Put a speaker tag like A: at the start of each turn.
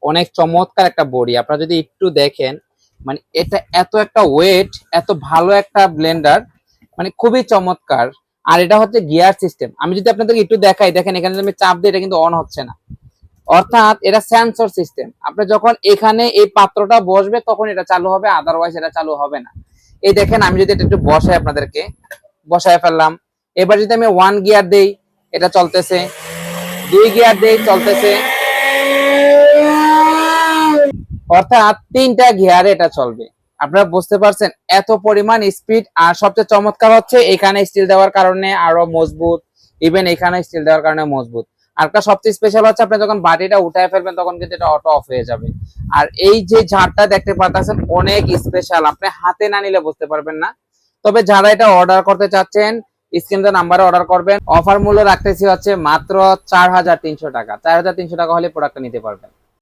A: অনেক চমৎকার একটা বডি। আপনারা যদি একটু দেখেন, মানে এটা এত একটা ওয়েট, এত ভালো একটা ব্লেন্ডার, মানে খুবই চমৎকার। আর এটা হচ্ছে গিয়ার সিস্টেম। আমি যদি আপনাদেরকে একটু দেখাই, দেখেন এখানে আমি চাপ দিই, এটা কিন্তু অন হচ্ছে না, অর্থাৎ এটা সেন্সর সিস্টেম। আপনি যখন এখানে এই পাত্রটা বসবে তখন এটা চালু হবে, আদারওয়াইজ এটা চালু হবে না। এই দেখেন আমি যদি এটা একটু বসাই, আপনাদেরকে বসায় ফেললাম। এবার যদি আমি 1 গিয়ার দেই, এটা চলতেছে, 2 গিয়ার দেই, চলতেছে, অর্থাৎ 3টা গিয়ারে এটা চলবে। আপনারা বুঝতে পারছেন এত পরিমাণ স্পিড। আর সবচেয়ে চমৎকার হচ্ছে এখানে স্টিল দেওয়ার কারণে আরো মজবুত, ইভেন এখানে স্টিল দেওয়ার কারণে মজবুত। আর একটা সবচেয়ে স্পেশাল হচ্ছে আপনি যখন বাটিটা উঠায় ফেলবেন তখন কিন্তু এটা অটো অফ হয়ে যাবে। আর এই যে ঝাড়টা দেখতে পাচ্ছেন অনেক স্পেশাল, আপনি হাতে না নিলে বুঝতে পারবেন না। তবে যারা এটা অর্ডার করতে চাচ্ছেন, স্ক্রিনে নাম্বারে অর্ডার করবেন। অফার মূল্য রাখতেছি হচ্ছে মাত্র 4300 টাকা। 4300 টাকা হলে প্রোডাক্টটা নিতে পারবেন।